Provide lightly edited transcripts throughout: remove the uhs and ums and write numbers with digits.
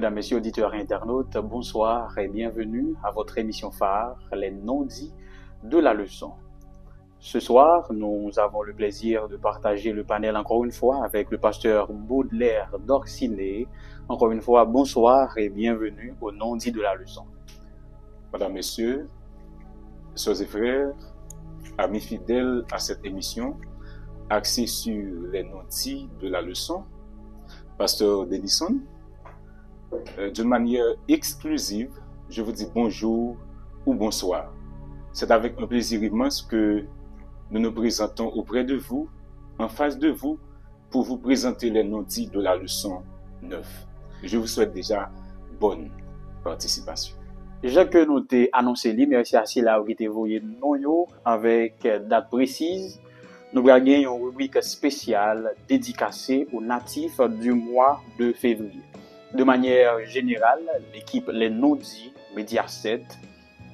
Mesdames, Messieurs, auditeurs et internautes, bonsoir et bienvenue à votre émission phare, les non-dits de la leçon. Ce soir, nous avons le plaisir de partager le panel encore une fois avec le pasteur Baudelaire d'Orciné. Encore une fois, bonsoir et bienvenue au non-dits de la leçon. Mesdames, Messieurs, sœurs et frères, amis fidèles à cette émission, axée sur les non-dits de la leçon, pasteur Denison, d'une manière exclusive, je vous dis bonjour ou bonsoir. C'est avec un plaisir immense que nous nous présentons auprès de vous, en face de vous, pour vous présenter les non-dits de la leçon 9. Je vous souhaite déjà bonne participation. Déjà que nous t'ai annoncé, merci à ceux-là qui t'ai voyé non avec date précise, nous avons une rubrique spéciale dédicacée aux natifs du mois de février. De manière générale, l'équipe Les Non-Dits Mediaset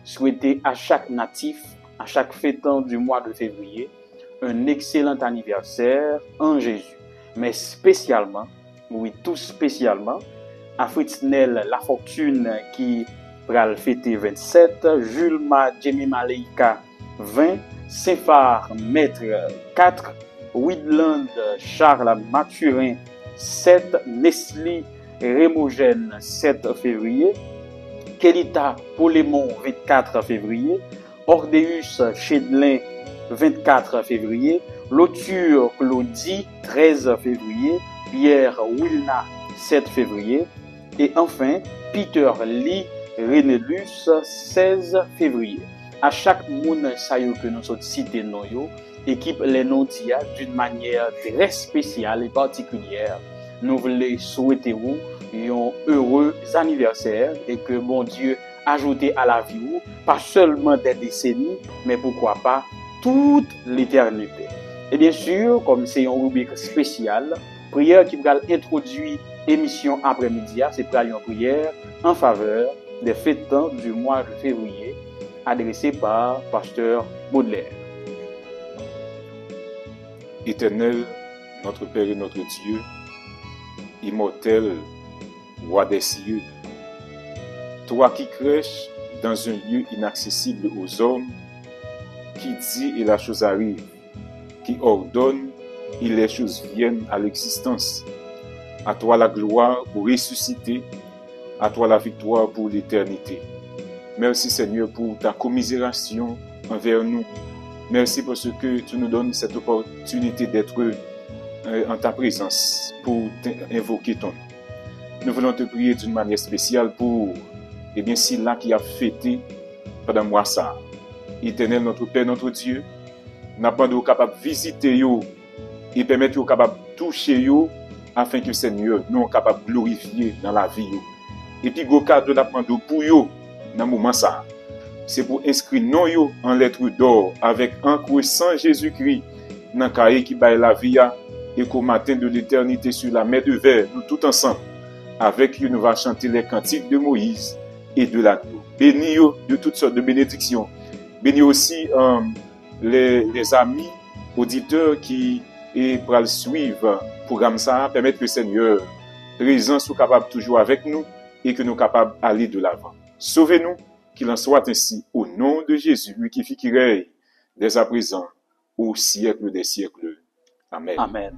souhaitait à chaque natif, à chaque fêtant du mois de février, un excellent anniversaire en Jésus. Mais spécialement, oui, tout spécialement, à Fritznel La Fortune qui pral fêter 27, Julma Jemmy Maleika 20, Saint-Phar Maître 4, Widland Charles Mathurin 7, Nestlé Rémogène 7 février, Kelita Polémon 24 février, Ordéus Chédelin 24 février, Loture Claudie 13 février, Pierre Wilna 7 février, et enfin Peter Lee Renelus 16 février. À chaque monde que nous sommes cités, équipe les non-dits d'une manière très spéciale et particulière. Nous voulons souhaiter vous un heureux anniversaire et que bon Dieu ajoute à la vie, pas seulement des décennies, mais pourquoi pas toute l'éternité. Et bien sûr, comme c'est une rubrique spéciale, prière qui va introduire émission après-midi, c'est une prière en faveur des fêtants du mois de février, adressée par pasteur Baudelaire. Éternel, notre Père et notre Dieu, immortel, roi des cieux, toi qui crèches dans un lieu inaccessible aux hommes, qui dit et la chose arrive, qui ordonne et les choses viennent à l'existence. À toi la gloire pour ressusciter, à toi la victoire pour l'éternité. Merci Seigneur pour ta commisération envers nous. Merci parce que tu nous donnes cette opportunité d'être en ta présence pour invoquer ton nom. Nous voulons te prier d'une manière spéciale pour, là qui a fêté pendant mois ça. Éternel, notre Père, notre Dieu, n'a pas de capable de visiter yo et permettre yo capable de toucher yo afin que Seigneur nous capable de glorifier dans la vie yo. Et puis go cadeau n'a pas pour yo dans moment ça. C'est pour inscrire non yo en lettres d'or avec encre sang Jésus-Christ dans cahier qui baille la vie et qu'au matin de l'éternité sur la mer de verre, nous tous ensemble avec lui, nous va chanter les cantiques de Moïse et de l'agneau. Bénis de toutes sortes de bénédictions. Bénis aussi les amis, auditeurs qui pour suivre le programme ça, permettre que le Seigneur présent soit capable toujours avec nous et que nous sommes capables d'aller de l'avant. Sauvez-nous, qu'il en soit ainsi au nom de Jésus, lui qui fit qui règne dès à présent au siècle des siècles. Amen. Amen.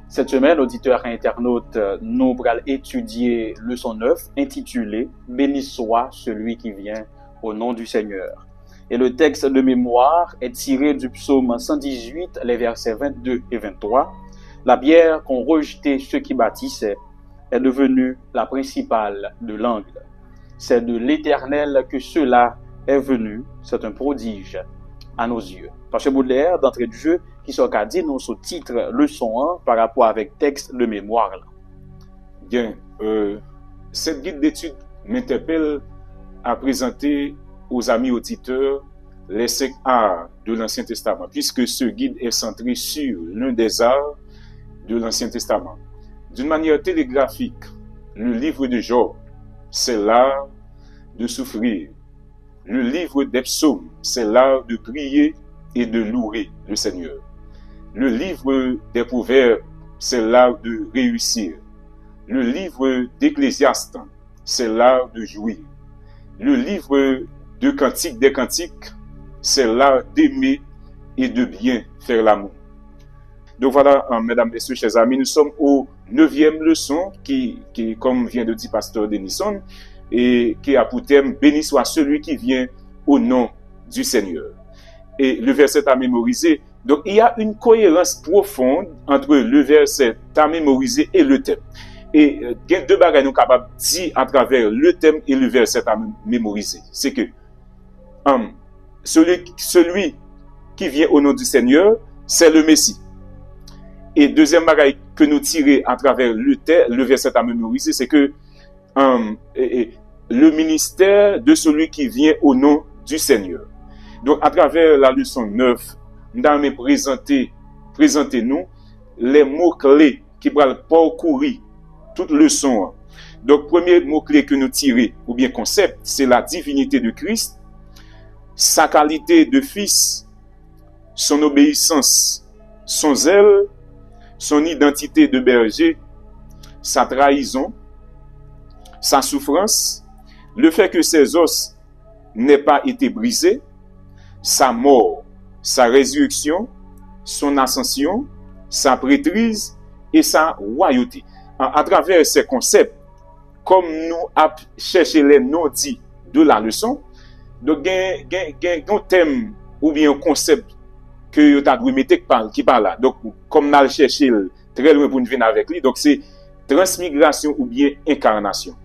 Cette semaine, auditeurs et internautes, nous allons étudier leçon 9 intitulée « Béni soit celui qui vient au nom du Seigneur ». Et le texte de mémoire est tiré du psaume 118, les versets 22 et 23. La bière qu'ont rejeté ceux qui bâtissaient est devenue la principale de l'angle. C'est de l'Éternel que cela est venu, c'est un prodige à nos yeux. Pasteur Baudelaire, d'entrée de jeu, qui sont qu'à dire nous ce titre leçon 1 par rapport avec texte de mémoire là. Bien, cette guide d'études m'interpelle à présenter aux amis auditeurs les 5 arts de l'Ancien Testament, puisque ce guide est centré sur l'un des arts de l'Ancien Testament. D'une manière télégraphique, le livre de Job, c'est l'art de souffrir. Le livre des psaumes, c'est l'art de prier et de louer le Seigneur. Le livre des Proverbes, c'est l'art de réussir. Le livre d'Ecclésiaste, c'est l'art de jouir. Le livre de Cantiques des Cantiques, c'est l'art d'aimer et de bien faire l'amour. Donc voilà, mesdames, messieurs, chers amis, nous sommes au 9e leçon qui, comme vient de dire Pasteur Denison, et qui a pour thème « Béni soit celui qui vient au nom du Seigneur ». Et le verset à mémoriser. Donc il y a une cohérence profonde entre le verset à mémoriser et le thème. Et il y a deux bagages nous capables de dire à travers le thème et le verset à mémoriser. C'est que celui qui vient au nom du Seigneur, c'est le Messie. Et deuxième bagage que nous tirons à travers le verset à mémoriser, c'est que le ministère de celui qui vient au nom du Seigneur. Donc, à travers la leçon 9, nous allons présenter nous les mots-clés qui vont parcourir toute leçon. Donc, premier mot-clé que nous tirons, ou bien concept, c'est la divinité de Christ, sa qualité de fils, son obéissance, son zèle, son identité de berger, sa trahison, sa souffrance, le fait que ses os n'aient pas été brisés, sa mort, sa résurrection, son ascension, sa prêtrise et sa royauté. À travers ces concepts, comme nous avons cherché les noms dits de la leçon, donc il y a un thème ou bien un concept que vous avez mettre qui parle là. Donc, comme nous avons cherché très loin pour nous venir avec lui, donc c'est transmigration ou bien incarnation.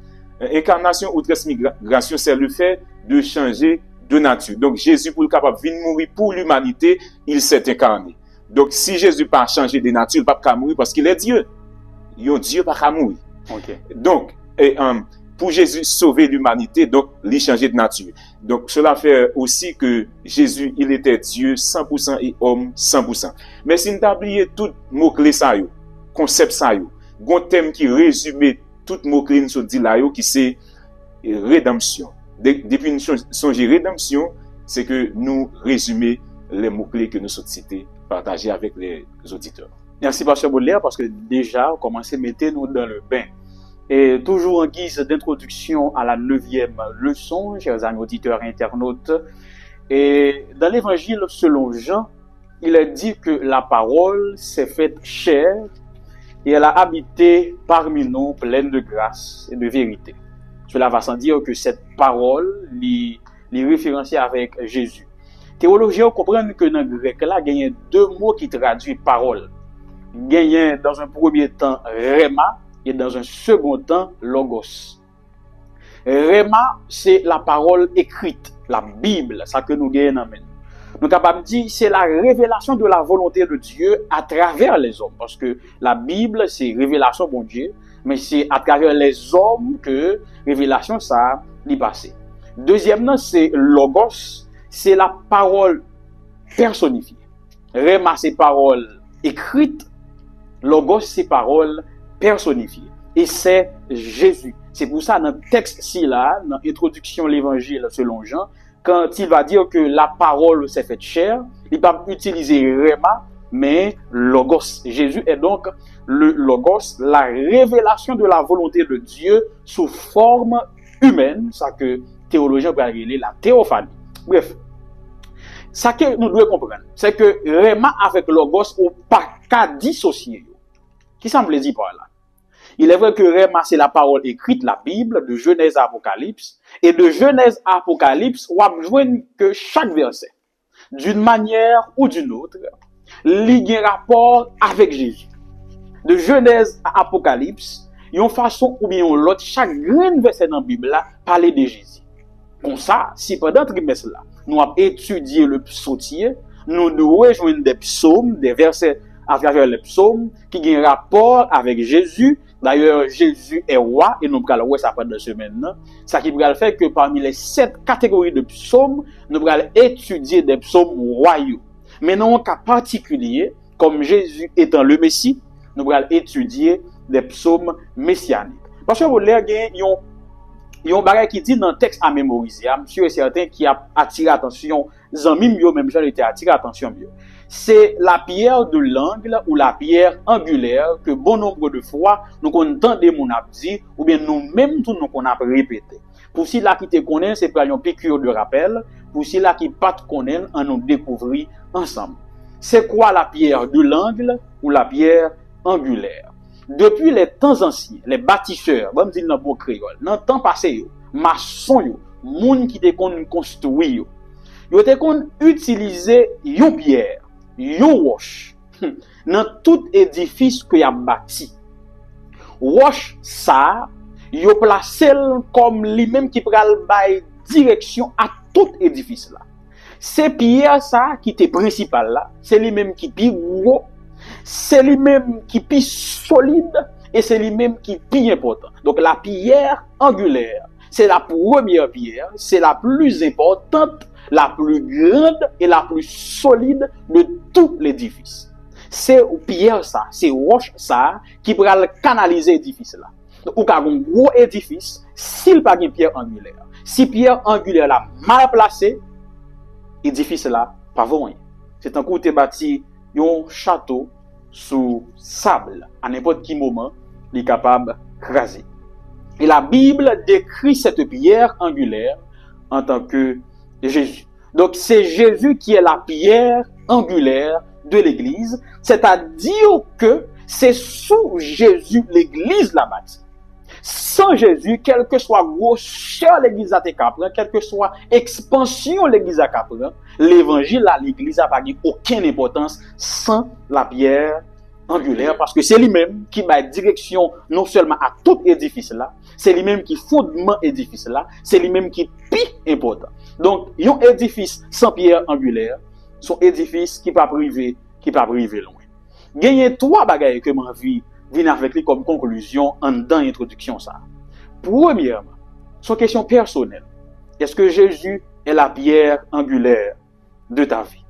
Incarnation ou transmigration, c'est le fait de changer de nature. Donc, Jésus, pour le capable de venir mourir pour l'humanité, il s'est incarné. Donc, si Jésus n'a pas changé de nature, il ne peut pas mourir parce qu'il est Dieu. Dieu n'a pas mourir. Okay. Donc, pour Jésus sauver l'humanité, donc, il changeait de nature. Donc, cela fait aussi que Jésus, il était Dieu 100% et homme 100%. Mais si nous avons oublié tout mot-clé ça, concept ça, un thème qui résume tout mot-clé nous dit là, qui c'est rédemption. Depuis nous songeons rédemption, c'est que nous résumons les mots-clés que nous sommes cités, partagés avec les auditeurs. Merci, Pasteur Baudelaire, parce que déjà, on commence à mettre nous dans le bain. Et toujours en guise d'introduction à la 9e leçon, chers amis auditeurs et internautes, et dans l'évangile selon Jean, il est dit que la parole s'est faite chair et elle a habité parmi nous pleine de grâce et de vérité. Cela va sans dire que cette parole l'y référenciée avec Jésus. Théologiens comprennent que dans le grec là, il y a deux mots qui traduisent parole. Il y a dans un premier temps rhéma et dans un second temps logos. Rhéma, c'est la parole écrite, la Bible, ça que nous gagnons. Nous sommes capables de dire c'est la révélation de la volonté de Dieu à travers les hommes. Parce que la Bible, c'est révélation de Dieu, mais c'est à travers les hommes que révélation ça l'y passe. Deuxièmement, c'est logos, c'est la parole personnifiée. Rhéma, c'est parole écrite, logos, c'est parole personnifiée. Et c'est Jésus. C'est pour ça, dans le texte-ci, là, dans l'introduction de l'évangile selon Jean, quand il va dire que la parole s'est faite chair, il va pas utiliser rhéma, mais logos. Jésus est donc le logos, la révélation de la volonté de Dieu sous forme humaine, ça que théologiens peuvent appeler la théophanie. Bref, ça que nous devons comprendre, c'est que rhéma avec logos ou pas qu'à dissocier. Qui semble dire par là? Il est vrai que rhéma, c'est la parole écrite, la Bible, de Genèse à Apocalypse. Et de Genèse à Apocalypse, on va voir que chaque verset, d'une manière ou d'une autre, ligue un rapport avec Jésus. De Genèse à Apocalypse, il y a une façon ou bien l'autre, chaque grand verset dans la Bible là, parler de Jésus. Comme ça, si pendant ce trimestre là, nous avons étudié le psautier, nous devons rejoindre des psaumes, des versets à travers les psaumes, qui ont un rapport avec Jésus. D'ailleurs, Jésus est roi, et nous allons voir ça pendant la semaine. Ça qui va faire que parmi les 7 catégories de psaumes, nous allons étudier des psaumes royaux. Mais dans un cas particulier, comme Jésus étant le Messie, nous allons étudier des psaumes messianiques. Parce que vous l'avez, il y a un bagage qui dit dans le texte à mémoriser. Monsieur est certain qui a attiré attention, Zanmim yo même j'en été attiré attention mieux. c'est la pierre de l'angle ou la pierre angulaire que bon nombre de fois nous entendons mon dit ou bien nous-mêmes tout nous qu'on a répété. Pour ceux là qui te connaissent, c'est pas une piqûre de rappel. Pour ceux là qui pas te connaissent, on nous découvrir ensemble. C'est quoi la pierre de l'angle ou la pierre angulaire? Depuis les temps anciens, les bâtisseurs, bon dire dans bon créole, dans temps passé, maçon yo, moun qui te kon construit yo te kon utiliser yon pierre, yon roche dans tout édifice que y a bâti. Roche ça, yo placé comme lui-même qui pral bay direction à tout édifice là. C'est pierre ça qui était principal là, c'est lui-même qui pi gros, c'est lui-même qui pi solide et c'est lui-même qui pi important. Donc la pierre angulaire, c'est la première pierre, c'est la plus importante, la plus grande et la plus solide de tout l'édifice. C'est pierre ça, c'est roche ça qui pral canaliser l'édifice là. Ou ka un gros édifice, s'il pas une pierre angulaire. Si pierre angulaire là mal placée, édifice là pas rien. C'est un coup te bâti un château sous sable à n'importe quel moment, il est capable de craser. Et la Bible décrit cette pierre angulaire en tant que Jésus. Donc c'est Jésus qui est la pierre angulaire de l'église, c'est-à-dire que c'est sous Jésus l'église la bâtie. Sans Jésus, quelle que soit grosseur l'église a été capable, quelle que soit expansion l'église a capable, l'évangile à l'église a pas aucune importance sans la pierre angulaire, parce que c'est lui-même qui met direction non seulement à tout édifice là, c'est lui-même qui fondement édifice là, c'est lui-même qui plus important. Donc, un édifice sans pierre angulaire, son édifice qui pas privé loin. Gagner trois bagailles que m'en vie vient avec lui comme conclusion en dans l'introduction ça. Premièrement, son question personnelle. Est-ce que Jésus est la pierre angulaire de ta vie?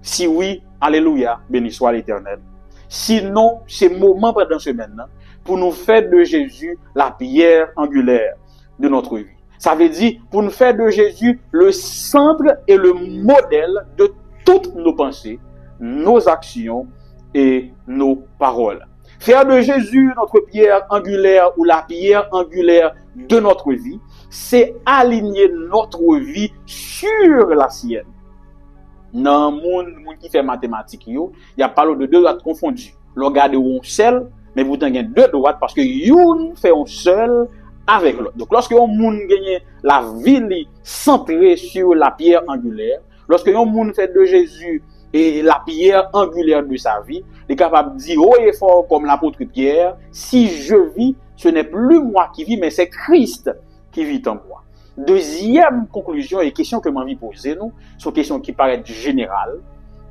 Si oui, alléluia, béni soit l'Éternel. Sinon, c'est moment pendant ce semaine pour nous faire de Jésus la pierre angulaire de notre vie. Ça veut dire pour nous faire de Jésus le centre et le modèle de toutes nos pensées, nos actions et nos paroles. Faire de Jésus notre pierre angulaire ou la pierre angulaire de notre vie, c'est aligner notre vie sur la sienne. Dans le monde qui fait mathématiques, il y a pas de deux droites confondues. Le regarde un seul, mais vous avez deux droites parce que une fait un seul avec l'autre. Donc lorsque un monde gagne la vie centrée sur la pierre angulaire, lorsque un monde fait de Jésus et la pierre angulaire de sa vie, il est capable de dire haut et fort comme l'apôtre Pierre, si je vis, ce n'est plus moi qui vis, mais c'est Christ qui vit en moi. Deuxième conclusion et question que m'envie poser nous, sont questions qui paraissent générales.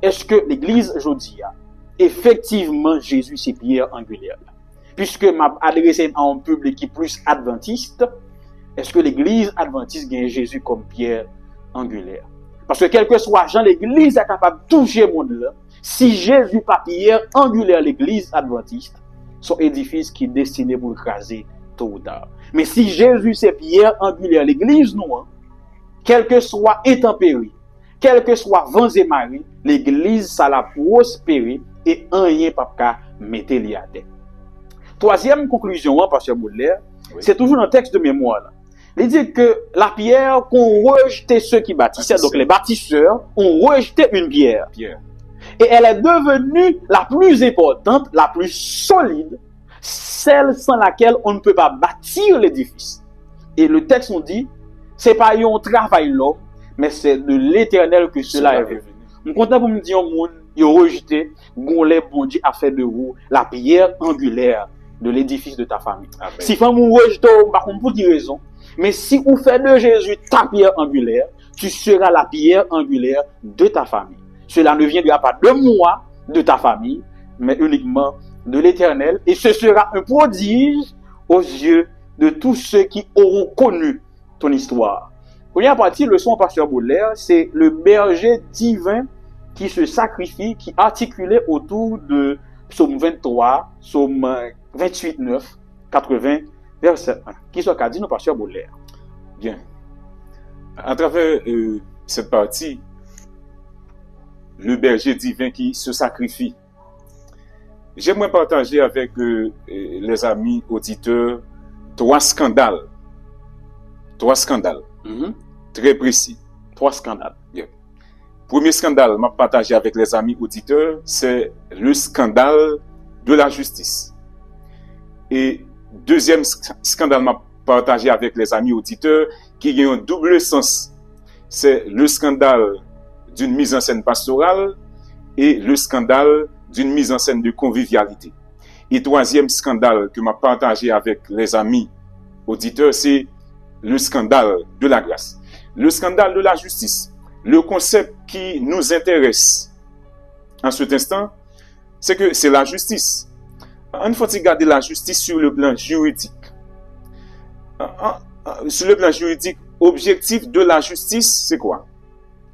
Est-ce que l'église aujourd'hui effectivement Jésus c'est pierre angulaire? Puisque m'a adressé à un public qui est plus adventiste, est-ce que l'église adventiste gagne Jésus comme pierre angulaire? Parce que quel que soit Jean, l'église est capable de toucher le monde là. Si Jésus pas pierre angulaire l'église adventiste, son édifice qui est destiné pour écraser tôt ou tard. Mais si Jésus c'est pierre angulaire l'église nous, quel que soit intempérie, quel que soit vents et marées, l'église ça la prospérer et rien pas mettre li à terre. Troisième conclusion, pasteur Baudelaire, oui, c'est toujours un texte de mémoire là. Il dit que la pierre qu'ont rejeté ceux qui bâtissaient, donc les bâtisseurs, ont rejeté une pierre. Et elle est devenue la plus importante, la plus solide, celle sans laquelle on ne peut pas bâtir l'édifice. Et le texte on dit, c'est pas un travail l'homme, mais c'est de l'Éternel que cela est venu. Je suis content pour me dire au monde, ils ont rejeté, les bon Dieu a fait de vous la pierre angulaire de l'édifice de ta famille. Amen. Si femme ou rejette, par contre, pour quelle raison? Mais si vous faites de Jésus ta pierre angulaire, tu seras la pierre angulaire de ta famille. Cela ne viendra pas de moi, de ta famille, mais uniquement de l'Éternel. Et ce sera un prodige aux yeux de tous ceux qui auront connu ton histoire. Première partie, le son pasteur Baudelaire, c'est le berger divin qui se sacrifie, qui articulait autour de Psaume 23, Psaume 28, 9, 80, verset 1. Qui soit qu'a dit nos pasteur Baudelaire? Bien. À travers cette partie, le berger divin qui se sacrifie. J'aimerais partager avec les amis auditeurs trois scandales. Très précis. 3 scandales. Yeah. Premier scandale, m'a partagé avec les amis auditeurs, c'est le scandale de la justice. Et deuxième scandale, m'a partagé avec les amis auditeurs, qui a un double sens. C'est le scandale d'une mise en scène pastorale et le scandale d'une mise en scène de convivialité. Et troisième scandale que m'a partagé avec les amis auditeurs, c'est le scandale de la grâce. Le scandale de la justice. Le concept qui nous intéresse en cet instant, c'est que c'est la justice. Il faut regarder la justice sur le plan juridique. Sur le plan juridique, objectif de la justice, c'est quoi?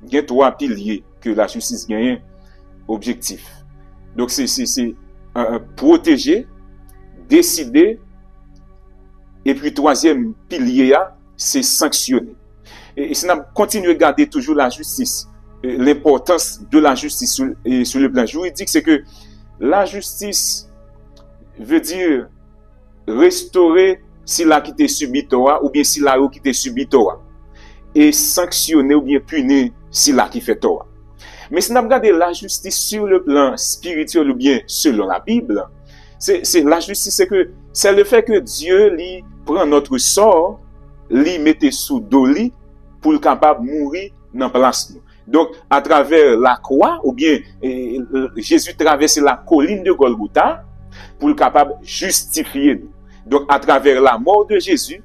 Il y a 3 piliers que la justice gagne. Objectif. Donc c'est protéger, décider, et puis troisième pilier, c'est sanctionner. Et si on continue à garder toujours la justice, l'importance de la justice sur le plan juridique, c'est que la justice veut dire restaurer si la qui t'a subi toi, ou bien si la qui t'a subi toi, et sanctionner ou bien punir si la qui fait toi. Mais si on regarde la justice sur le plan spirituel ou bien selon la Bible, c'est la justice, c'est le fait que Dieu lui prend notre sort, lui mette sous doli pour le capable mourir dans place nous. Donc à travers la croix ou bien Jésus traverse la colline de Golgotha pour le capable justifier nous. Donc à travers la mort de Jésus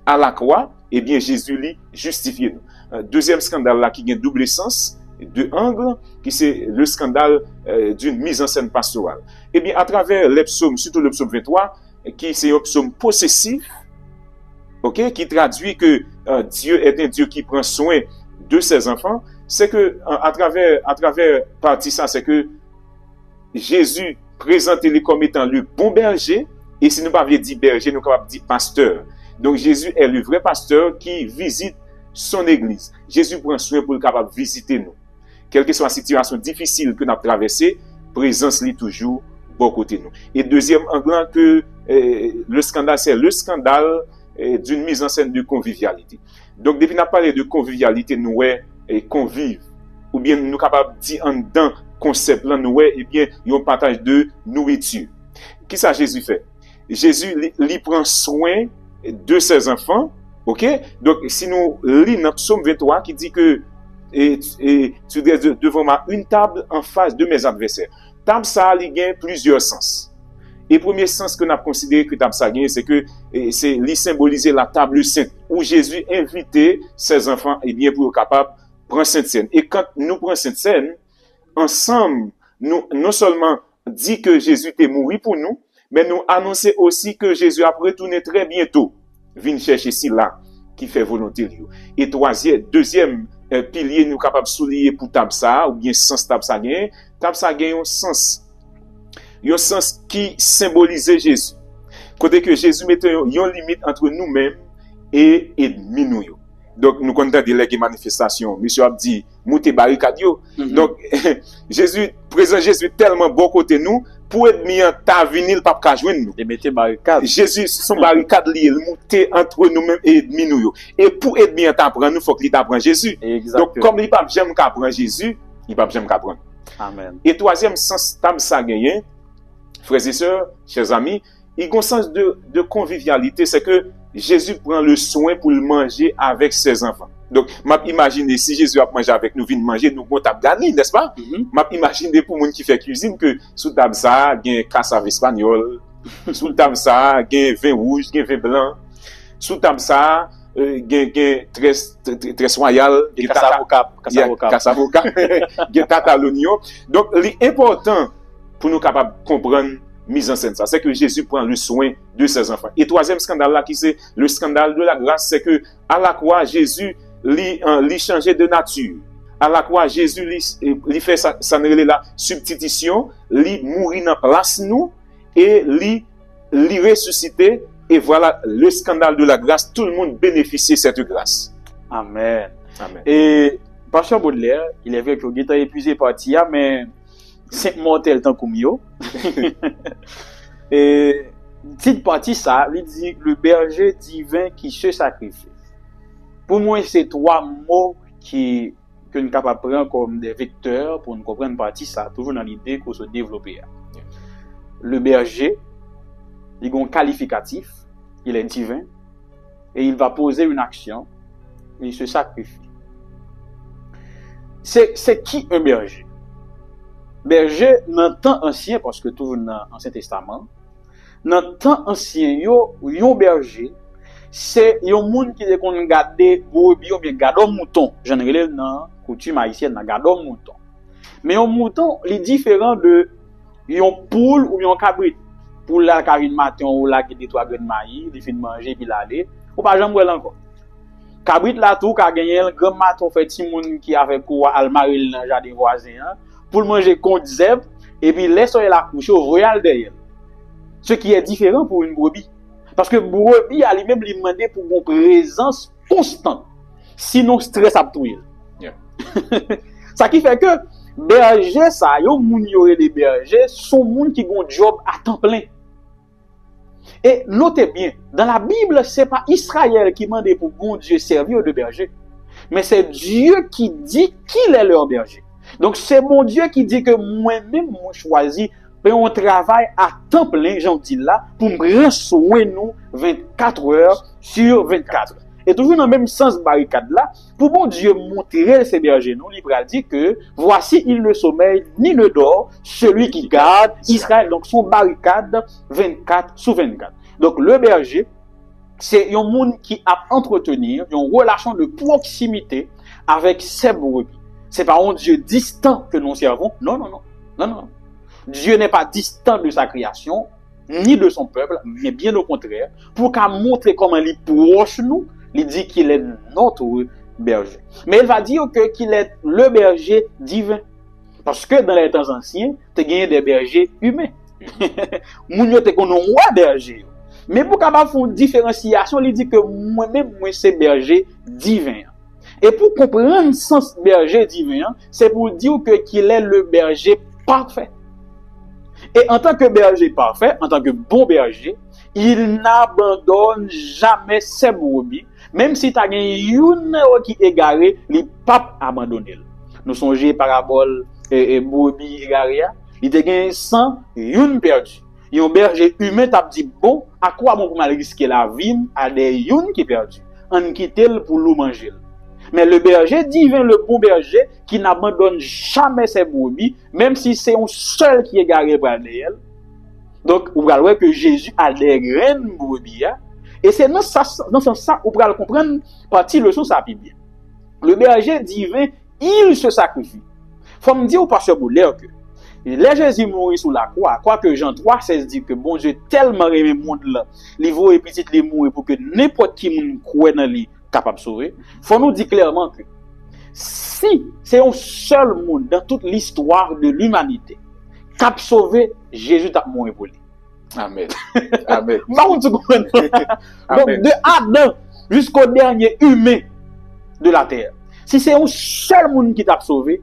à la croix, eh bien Jésus lui justifie nous. Deuxième scandale là qui a un double sens de angle, qui c'est le scandale d'une mise en scène pastorale. Eh bien, à travers les psaumes, surtout le psaume 23, qui c'est un psaume possessif, ok, qui traduit que Dieu est un Dieu qui prend soin de ses enfants, c'est que à travers partie ça, c'est que Jésus présente-les comme étant le bon berger, et si nous ne pouvons pas dire berger, nous pouvons dire pasteur. Donc Jésus est le vrai pasteur qui visite son église. Jésus prend soin pour le capable de visiter nous. Quelle que soit la situation difficile que nous avons traversée, présence est toujours bon côté nous. Et deuxième angle, que le scandale, c'est le scandale d'une mise en scène de convivialité. Donc, depuis qu'on a parlé de convivialité, nous convive, ou bien nous sommes capables de dire en dedans concept là, nous eh bien, il y a un partage de nourriture. Qu'est-ce que Jésus fait? Jésus, il prend soin de ses enfants. Ok? Donc, si nous lisons notre psaume 23 qui dit que tu es devant moi une table en face de mes adversaires. Table ça, il y a plusieurs sens. Et le premier sens que nous avons considéré que table ça gagne, c'est que c'est symboliser la table sainte, où Jésus invitait ses enfants eh bien, pour être capable de prendre Sainte Seine. Et quand nous prenons Sainte Seine, ensemble, nous non seulement dit que Jésus est mort pour nous, mais nous annonçons aussi que Jésus a retourné très bientôt. Viens chercher ici là qui fait volonté lui. Et deuxième pilier nous capable souligner pour tabsa ou bien sens tabsa gain un sens qui symbolisait Jésus. Côté que Jésus mettait une limite entre nous-mêmes et ennemi nous. Donc nous connaissons des manifestations. Monsieur a dit monter barricade yo. Donc Jésus présent Jésus tellement bon côté nous pour ennemi ta venir pas ka joindre nous. Et mettez barricade. Jésus son barricade li monter entre nous-mêmes et ennemi nous. Et pour ennemi ta prendre nous faut qu'il t'apprend Jésus. Exactement. Donc comme il pas jamais qu'à prendre Jésus, il pas jamais qu'à prendre. Amen. Et troisième sens tam ça gagné, frères et sœurs, chers amis, il y a un sens de convivialité, c'est que Jésus prend le soin pour le manger avec ses enfants. Donc, m'a imaginé si Jésus a mangé avec nous, vient manger, nous on t'a gagné, n'est-ce pas? M'a imaginé pour moun qui fait cuisine que sous table ça, il y a cassave espagnol, sous table ça, il y a vin rouge, il y a vin blanc, sous table ça, il y a très royal, il y a cassave cap, il y a tata l'oignon. Donc, l'important pour nous capables de comprendre mise en scène ça, c'est que Jésus prend le soin de ses enfants. Et troisième scandale là qui c'est le scandale de la grâce, c'est que à la croix Jésus lui changé de nature. À la croix Jésus lui fait ça la substitution, lui mourir dans place nous et lui ressusciter, et voilà le scandale de la grâce, tout le monde bénéficie de cette grâce. Amen. Amen. Et Pasteur Baudelaire, il est vrai qu'il est épuisé par Tia, mais c'est mortel tant comme yo. Et petite partie ça, il dit le berger divin qui se sacrifie. Pour moi, c'est trois mots que nous sommes capables de prendre comme des vecteurs pour nous comprendre partie ça, toujours dans l'idée qu'on se développe. Le berger, il a un qualificatif, il est divin, et il va poser une action, il se sacrifie. C'est qui un berger? Berger, dans le temps ancien, parce que toujours dans l'Ancien Testament, dans le temps ancien, yon berger, c'est yon moun qui de kon gade brebis ou bien gade mouton. J'en relève dans coutume haïtienne, dans gade mouton. Mais un mouton, il est différent de yon poule ou yon cabrit. Poule la carine matin ou la qui trois graines de maïs, il fin manger puis l'aller, ou pas jamais voir encore. Cabrit la tout ka gagné un grand maton fait ti moun qui avec quoi al maril dans jardin voisin pour manger compte zèbre et puis laisse la coucher au royal derrière. Ce qui est différent pour une brebis. Parce que brebis a lui-même lui demander pour une présence constante. Sinon stress a tout. Yeah. Ça qui fait que berger ça, yo moun yo les bergers sont moun qui gon job à temps plein. Et notez bien, dans la Bible, c'est pas Israël qui demande pour bon Dieu servir de berger, mais c'est Dieu qui dit qu'il est leur berger. Donc c'est mon Dieu qui dit que moi-même, moi choisi un travail à temps plein, j'en dis là, pour me prendre soin nous 24 heures sur 24. Et toujours dans le même sens barricade là, pour bon Dieu montrer ses bergers, nous, il dit que voici il ne sommeille ni ne dort, celui qui garde Israël. Donc son barricade 24 sur 24. Donc le berger, c'est un monde qui a entretenir une relation de proximité avec ses brebis. C'est pas un Dieu distant que nous servons. Non, non, non. Non, non. Dieu n'est pas distant de sa création, ni de son peuple, mais bien au contraire, pour qu'à montrer comment il est proche nous, il dit qu'il est notre berger. Mais il va dire qu'il est le berger divin. Parce que dans les temps anciens, tu as gagné des bergers humains. Moun yo te konon roi berger. Mais pour capable faire une différenciation, il dit que moi-même, moi, c'est berger divin. Et pour comprendre le sens berger divin, c'est pour dire qu'il est le berger parfait. Et en tant que berger parfait, en tant que bon berger, il n'abandonne jamais ses brebis. Même si tu as une qui est égarée, il ne pas abandonner. Nous songeons parabole et brebis égarée, il a 100, une perdue. Et un berger humain t'a dit bon, à quoi bon pour mal risquer la vie à des une qui perdue. On quitte pour le manger. Mais le berger divin, le bon berger, qui n'abandonne jamais ses brebis, même si c'est un seul qui est égaré par elle. Donc, vous allez voir que Jésus a des graines brebis. Et c'est dans ce sens, vous allez comprendre partie leçon ça bien. Le berger divin, il se sacrifie. Faut me dire au pasteur Baudelaire que les Jésus mourit sous la croix, quoique Jean 3,16 dit que bon Dieu tellement aimé le monde là, il vaut et petit les mourir pour que n'importe qui moun croit dans lui capable de sauver. Faut nous dire clairement que si c'est un seul monde dans toute l'histoire de l'humanité qui a sauvé, Jésus t'a mort pour lui. Amen. Amen. Donc de Adam jusqu'au dernier humain de la terre, si c'est un seul monde qui t'a sauvé,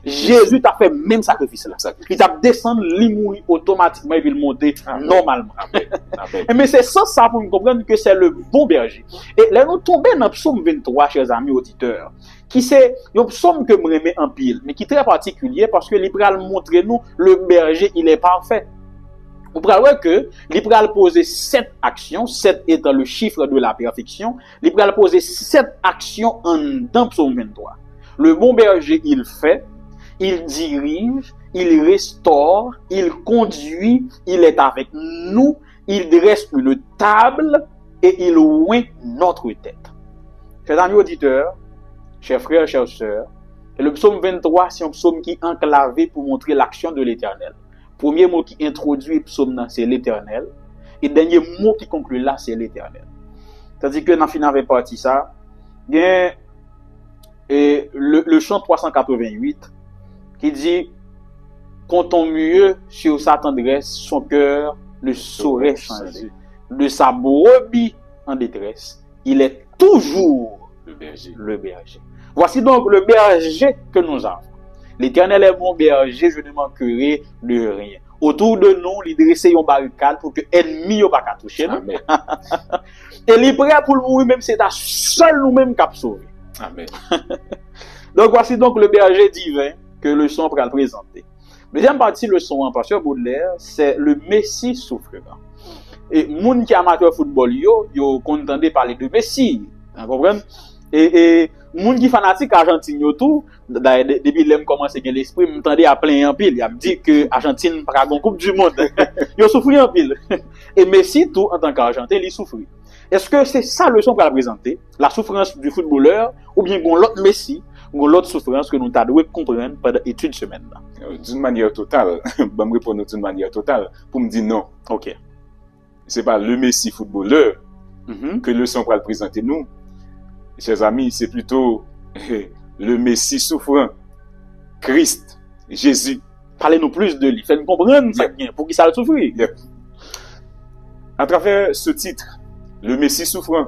Jésus t'a fait même sacrifice là. Il t'a descendu, il mourit automatiquement et il monter normalement. Amen. Amen. Mais c'est sans ça pour nous comprendre que c'est le bon berger. Et là nous tombons dans le psaume 23, chers amis auditeurs, qui c'est un psaume que je remets en pile, mais qui est très particulier parce que il va montrer nous le berger, il est parfait. Vous pouvez voir que il va poser 7 actions, 7 étant le chiffre de la perfection, il va poser 7 actions dans psaume 23. Le bon berger, il fait, il dirige, il restaure, il conduit, il est avec nous, il dresse une table et il oint notre tête. Chers amis auditeurs, chers frères, chères sœurs, le psaume 23, c'est un psaume qui est enclavé pour montrer l'action de l'Éternel. Premier mot qui introduit le psaume, c'est l'Éternel. Et le dernier mot qui conclut là, c'est l'Éternel. C'est-à-dire que dans la finale partie ça, il y a le chant 388 qui dit comptons mieux sur sa tendresse, son cœur ne saurait changer. De sa brebis en détresse, il est toujours le berger. Voici donc le berger que nous avons. L'Éternel est mon berger, je ne manquerai de rien. Autour de nous, il dresse une barricade pour que l'ennemi ne pas toucher nous. Amen. Et il est prêt pour mourir, même si c'est seul nous-mêmes qui a sauvé. Amen. Donc voici donc le berger divin que le son va présenter. Deuxième partie, le son en pasteur Baudelaire, c'est le Messie souffrant. Et moun qui amateur football yo contendé parler de Messi, vous comprenez? Et moun qui fanatique Argentine yo tout, depuis l'aime commencé gen l'esprit, m'entendait à plein en pile, il a me dit que Argentine pas gon coupe du monde. Yo souffri en pile. Et Messi tout en tant qu'Argentin, il souffrit. Est-ce que c'est ça le son pour la présenter, la souffrance du footballeur ou bien gon l'autre Messi, gon l'autre souffrance que nous t'a dû comprendre pendant étude semaine là? D'une manière totale, je me répondre d'une manière totale pour me dire non. OK. C'est pas le Messi footballeur que le son va le présenter nous. Chers amis, c'est plutôt le Messie souffrant, Christ, Jésus. Parlez-nous plus de lui, faites-nous comprendre ça bien, pour qui ça le souffrir. À travers ce titre, le Messie souffrant,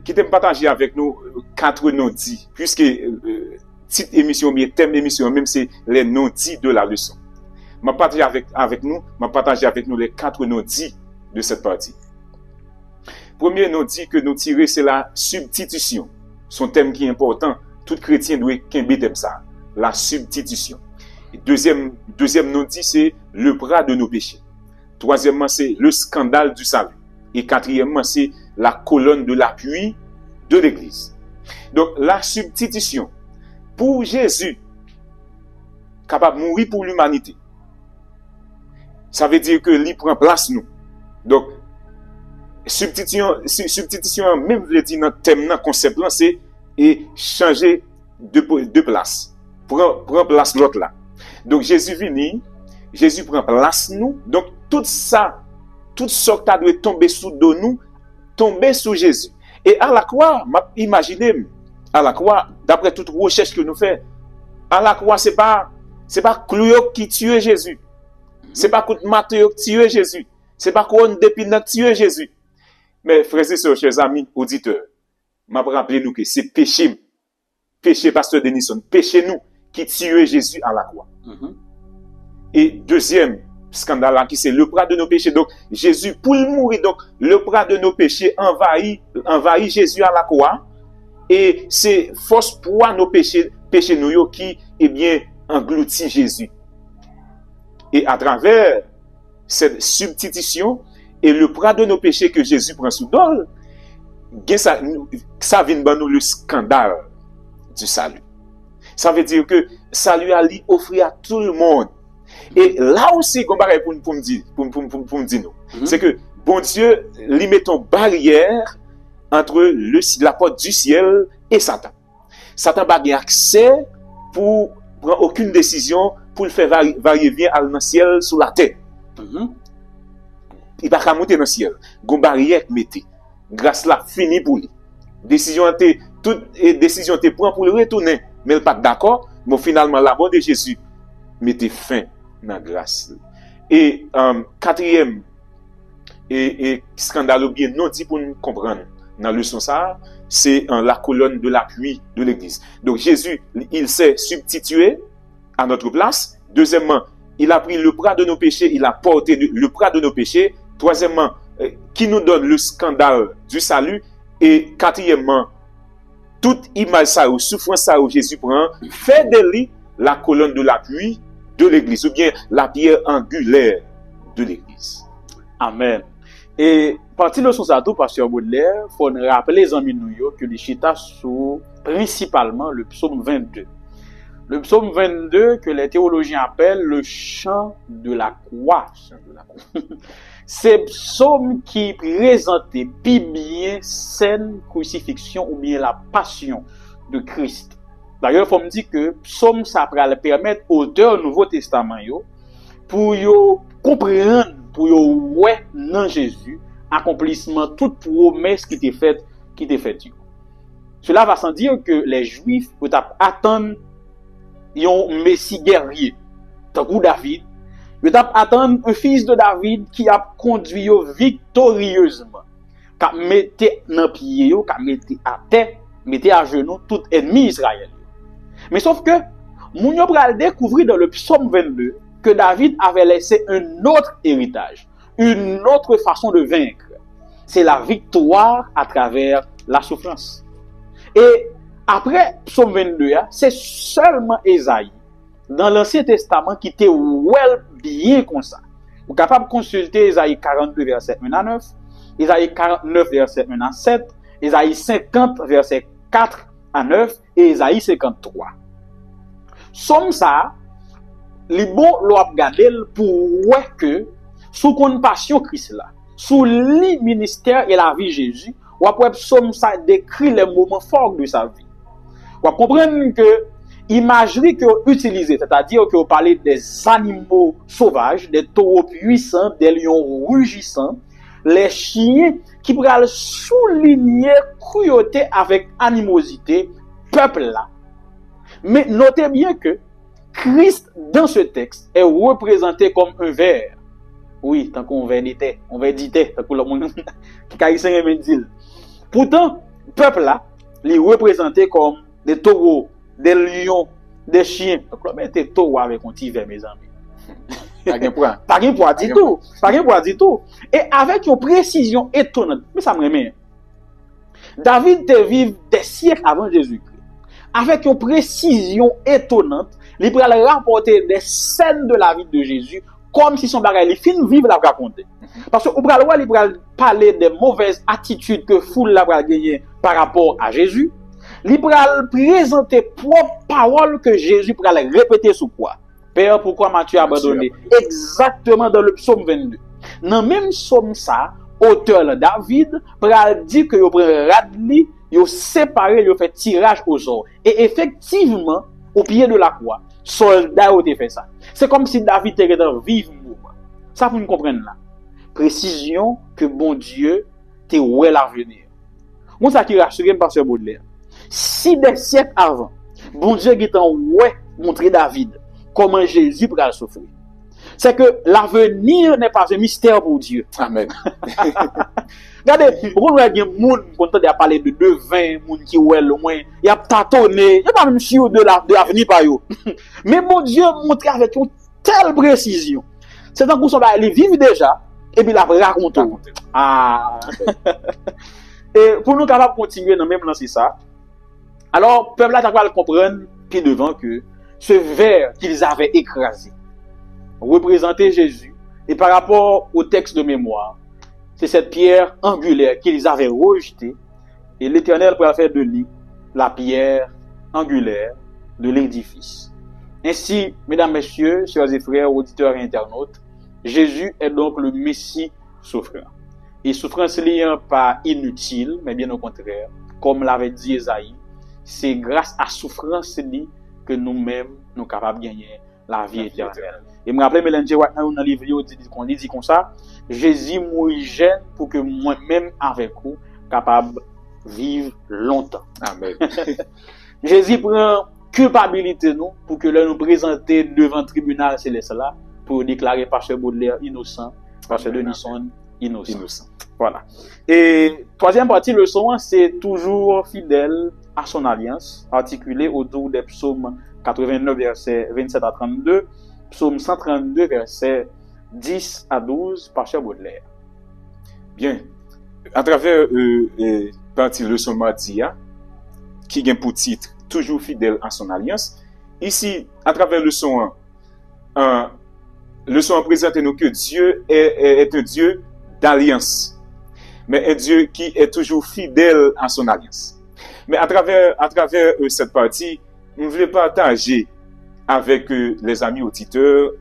qui t'aime partager avec nous 4 non-dits, puisque titre émission, bien thème émission, même c'est les non-dits de la leçon. Je partage avec nous les 4 non-dits de cette partie. Premier non-dit que nous tirons, c'est la substitution. Son thème qui est important. Tout chrétien doit qu'aimer thème ça. La substitution. Et deuxième non-dit, c'est le bras de nos péchés. Troisièmement, c'est le scandale du salut. Et quatrièmement, c'est la colonne de l'appui de l'Église. Donc, la substitution. Pour Jésus, capable de mourir pour l'humanité. Ça veut dire que lui prend place nous. Donc, substitution, même je le dis dans le thème, dans le concept là, c'est changer de place. Prend place l'autre là. Donc Jésus vient, Jésus prend place nous. Donc tout ça qui doit tomber sous dos nous, tomber sous Jésus. Et à la croix, imaginez, à la croix, d'après toute recherche que nous faisons, à la croix, c'est pas Clouot qui tue Jésus. C'est pas coup de marteau qui tue Jésus. C'est pas couronne d'épines qui tue Jésus. Mais frères et sœurs, chers amis, auditeurs, m'a rappelé nous que c'est péché, pasteur Denison, péché nous qui tue Jésus à la croix. Et deuxième scandale là, qui c'est le bras de nos péchés. Donc Jésus pour mourir, donc le bras de nos péchés envahit Jésus à la croix. Et c'est force pour nos péchés nous qui engloutit Jésus. Et à travers cette substitution et le bras de nos péchés que Jésus prend sous dol, ça vient de nous le scandale du salut. Ça veut dire que salut a lui offert à tout le monde. Et là aussi, pour me dire nous, c'est que bon Dieu lui met une barrière entre la porte du ciel et Satan. Satan n'a pas accès pour prendre aucune décision pour le faire varier bien dans le ciel sous la terre. Il va pas monter dans le ciel. Gon barrière mettez. Grâce là fini pour lui. Décision te prend pour le retourner, mais il pas d'accord. Mais finalement la mort de Jésus mettez fin dans la grâce. Et quatrième et scandale bien non dit pour nous comprendre dans le leçon ça, c'est la colonne de l'appui de l'Église. Donc Jésus, il s'est substitué à notre place. Deuxièmement, il a pris le bras de nos péchés, il a porté le bras de nos péchés. Troisièmement, qui nous donne le scandale du salut. Et quatrièmement, toute image ça, ou souffrance ça, où Jésus prend, fait de lui la colonne de l'appui de l'Église, ou bien la pierre angulaire de l'Église. Amen. Et partie de son satou, pasteur Baudelaire, il faut rappeler les amis nous que les chita sous principalement le psaume 22. Le psaume 22 que les théologiens appellent le chant de la croix. C'est psaume qui présentait bien scène crucifixion ou bien la passion de Christ. D'ailleurs, il faut me dire que psaume ça va permettre auteur Nouveau Testament pour comprendre, pour ouais dans Jésus, accomplissement toute promesse qui t'est faite. Cela va sans dire que les Juifs peuvent attendre un Messie guerrier, tant que David. Ils attendre un fils de David qui a conduit victorieusement, qui a mis dans pied, qui a mis à terre mettez à genoux tout ennemi Israël. Mais sauf que, moun yo pral découvrir dans le psaume 22 que David avait laissé un autre héritage, une autre façon de vaincre. C'est la victoire à travers la souffrance. Et après psaume 22, c'est seulement Ésaïe, dans l'Ancien Testament, qui était bien comme ça. Vous êtes capable de consulter Ésaïe 42, verset 1 à 9, Ésaïe 49, verset 1 à 7, Ésaïe 50, verset 4 à 9, et Ésaïe 53. Somme ça, les bons l'ont regardé pour voir que, sous compassion Christ là, sous le ministère et la vie de Jésus, ou après somme ça décrit les moments forts de sa vie. Vous comprenez que l'imagerie que vous utilisez, c'est-à-dire que vous parlez des animaux sauvages, des taureaux puissants, des lions rugissants, les chiens qui pourraient souligner cruauté avec animosité, peuple là. Mais notez bien que Christ, dans ce texte, est représenté comme un ver. Oui, tant qu'on ver d'était, on ver d'était, tant qu'on le monde qui a dit. Pourtant, peuple là, il est représenté comme des taureaux, des lions, des chiens. Donc, on met des taureaux avec un petit ver, mes amis. Pas de poids du tout. Pas de poids du tout. Et avec une précision étonnante, mais ça me remet. David te vive des siècles avant Jésus-Christ. Avec une précision étonnante, il peut rapporter des scènes de la vie de Jésus comme si son bagage, il fin vivre la raconter. Parce que il peut parler des mauvaises attitudes que foule la gagner par rapport à Jésus. Il peut présenter propre parole que Jésus peut répéter sous quoi. Père, pourquoi m'as-tu abandonné? Exactement dans le psaume 22. Dans le même psaume ça, auteur David pral dit que yo prend Radli, yo séparé, yo fait tirage au sort. Et effectivement, au pied de la croix, soldats ont fait ça. C'est comme si David était dans vivre mouvement. Ça pour nous comprendre là. Précision que bon Dieu te ouais l'avenir. Moi ça qui rassure pasteur Baudelaire. Si des siècles avant, bon Dieu qui t'en ouais montrer David comment Jésus pourra souffrir. C'est que l'avenir n'est pas un mystère pour Dieu. Amen. Regardez, pourquoi il y a des gens qui ont parlé de devin, des gens qui ont loin, il y a tâtonné, il n'y a pas même sûr de l'avenir par eux. Mais mon Dieu montre avec une telle précision. C'est un coup ça il vivre déjà, et puis il a raconté. Ah. Et pour nous capables de continuer dans le même lancer ça, alors, le peuple là, va le comprendre, puis devant que ce verre qu'ils avaient écrasé représentait Jésus. Et par rapport au texte de mémoire, c'est cette pierre angulaire qu'ils avaient rejetée. Et l'Éternel pourra faire de lui la pierre angulaire de l'édifice. Ainsi, mesdames, messieurs, chers et frères, auditeurs et internautes, Jésus est donc le Messie souffrant. Et souffrance n'est pas inutile, mais bien au contraire, comme l'avait dit Esaïe, c'est grâce à souffrance que nous-mêmes nous sommes capables de gagner la vie éternelle. Et me rappelle Mélanie White dans le livre qu'on dit comme ça, Jésus mourit jeune pour que moi-même avec vous capable de vivre longtemps. Amen. Jésus prend culpabilité nous pour que là nous présenter devant le tribunal céleste là pour déclarer pasteur Baudelaire innocent, pasteur Denison innocent. Voilà. Et troisième partie leçon, c'est toujours fidèle à son alliance, articulée autour des psaumes 89 versets 27 à 32, psaume 132 versets 10 à 12 par Cher Baudelaire. Bien. À travers partie leçon mardi, qui a pour titre toujours fidèle à son alliance, ici, à travers leçon 1, leçon présente nous que Dieu est un Dieu d'alliance, mais un Dieu qui est toujours fidèle à son alliance. Mais à travers cette partie, je voulais partager avec les amis auditeurs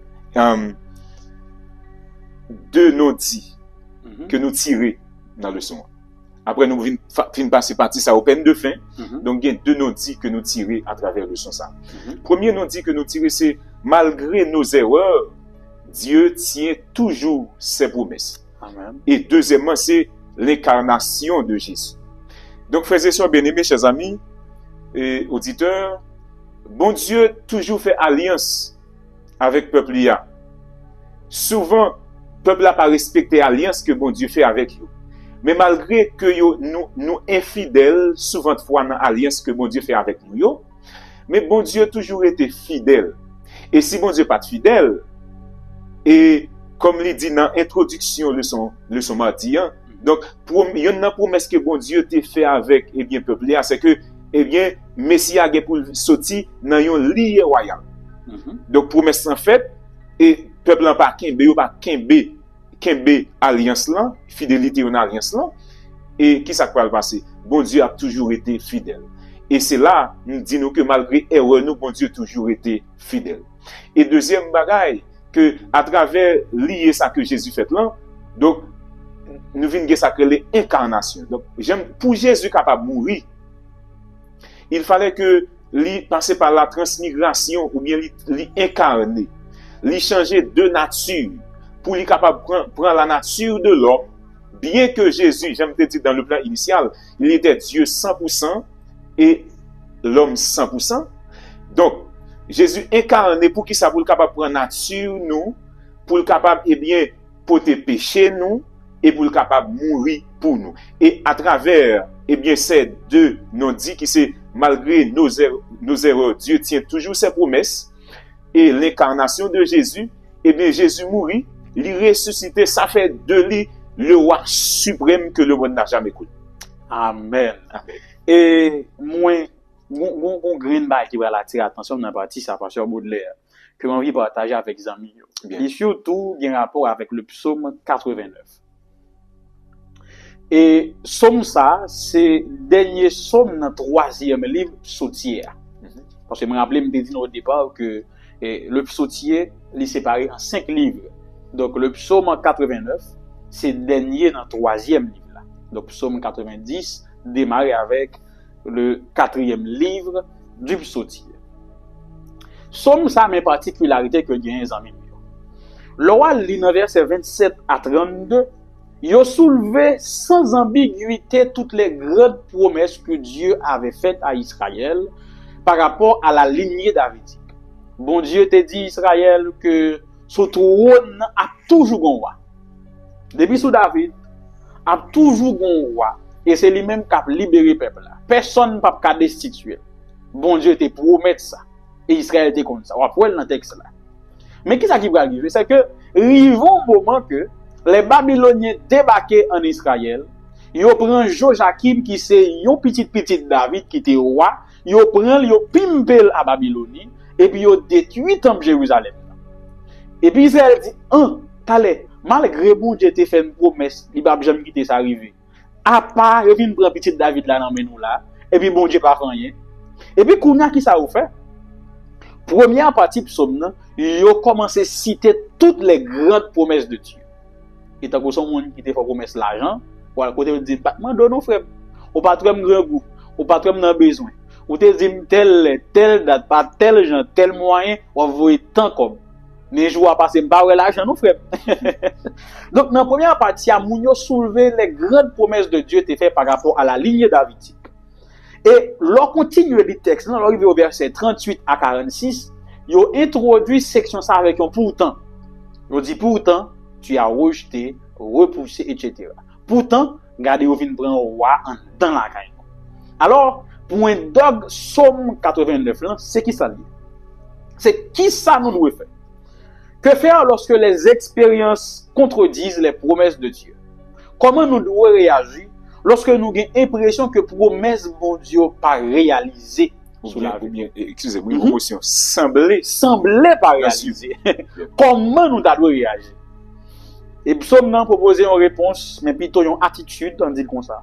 deux non-dits que nous tirons dans le leçon. Après, nous venons passer partie ça au peine de fin. Donc, il y a deux non-dits que nous tirons à travers le leçon ça. Premier non-dit que nous tirons, c'est malgré nos erreurs, Dieu tient toujours ses promesses. Amen. Et deuxièmement, c'est l'incarnation de Jésus. Donc, frères et sœurs bien-aimés, chers amis et auditeurs, bon Dieu toujours fait alliance avec le peuple Souvent, le peuple n'a pas respecté l'alliance que bon Dieu fait avec eux. mais malgré que nous infidèles, souvent de fois dans l'alliance que bon Dieu fait avec nous, yo, mais bon Dieu a toujours été fidèle. Et si bon Dieu pas fidèle, et comme il dit dans l'introduction leçon mardi, hein, donc il y a une promesse que bon Dieu t'a fait avec peuple, c'est que Messie a pour sortir dans un lit royal. Donc promesse en fait, et peuple n'a pas kembe alliance là, fidélité en alliance là, et qui ça va passer? Bon Dieu a toujours été fidèle. Et c'est là, nous disons que malgré erreur, nous, bon Dieu a toujours été fidèle. Et deuxième bagaille, que à travers lier ça que Jésus fait là, donc nous venons ça que l'incarnation. Donc pour Jésus capable de mourir, il fallait que lui passer par la transmigration ou bien lui incarner, lui changer de nature pour lui capable de prendre la nature de l'homme. Bien que Jésus, j'aime te dire dans le plan initial, il était Dieu 100% et l'homme 100%. Donc Jésus incarné pour qui ça pour le capable prendre nature nous, pour le capable porter péché nous et pour le capable mourir pour nous. Et à travers ces deux nous dit que c'est malgré nos erreurs, Dieu tient toujours ses promesses et l'incarnation de Jésus, Jésus mourit, il ressuscité, ça fait de lui le roi suprême que le monde n'a jamais connu. Amen. Et moi mon green bag qui va attirer l'attention dans la partie ça pasteur Baudelaire que j'ai envie de partager avec les amis. Et surtout il y a un rapport avec le psaume 89. Et psaume ça c'est dernier psaume dans troisième livre psautier. Parce que je me rappelle me dit au départ que le psautier est séparé en 5 livres. Donc le psaume 89 c'est dernier dans troisième livre là. Donc psaume 90 démarre avec le 4e livre du psautier. Somme ça mes particularités que gagne les amis. Le roi lit dans verset 27 à 32, il a soulevé sans ambiguïté toutes les grandes promesses que Dieu avait faites à Israël par rapport à la lignée davidique. Bon Dieu te dit Israël que son trône a toujours un roi. Depuis sous David a toujours un roi. Et c'est lui-même qui a libéré le peuple là. Personne ne peut pas destituer. Bon Dieu te promet ça. Et Israël était comme ça. On va voir dans le texte là. Mais qu'est-ce qui va arriver? C'est que, arrivons au moment que les Babyloniens débarquaient en Israël, ils prennent Joachim qui c'est un petit David qui était roi, ils prennent, ils pimpent à Babylonie, et puis ils détruisent le temple Jérusalem. Et puis Israël dit, malgré bon Dieu te fait une promesse, il va jamais quitter ça arriver. À part, il vient prendre petit David là dans nous là, et puis bon Dieu pas rien. Et puis Kounia qui ça vous fait? Première partie psaume, il a commencé à citer toutes les grandes promesses de Dieu. Et tant que son monde qui te fait promesse l'argent, ou à côté il dit pas donne nous frère, ou pas trop grand goût, ou pas trop dans besoin. Ou te dit telle date, pas tel genre, tel moyen, ou envoyer tant comme. Mais je vois passer pas l'argent nous frère. Donc dans la première partie, Amounio soulevé les grandes promesses de Dieu te fait par rapport à la lignée davidique. Et l'on continue le texte, on arrive au verset 38 à 46, il a introduit section ça avec un pourtant. Il dit pourtant, tu as rejeté, repoussé, etc. Pourtant, regardez, vous venez prendre un roi dans la caille. Alors, pour un dog Somme 89, c'est qui ça dit? C'est qui ça nous doit faire? Que faire lorsque les expériences contredisent les promesses de Dieu? Comment nous devons réagir lorsque nous avons l'impression que promesse bon Dieu pas réalisée sous la vie? Excusez-moi, une promotion semblait pas réalisée. Comment nous devons réagir? Et Psaume n'a proposé une réponse, mais plutôt une attitude, on dit comme ça.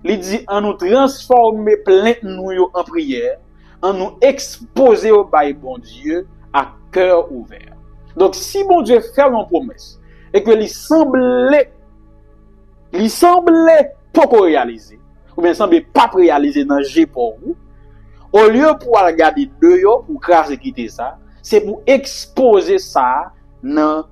Il dit, en nous transformer plein nous en prière, en nous exposer au bail bon Dieu à cœur ouvert. Donc, si bon Dieu fait une promesse, et que il semblait pas réaliser, ou bien semblait pas réaliser dans G pour vous, au lieu pour regarder dehors, pour craser quitter ça, c'est pour exposer ça dans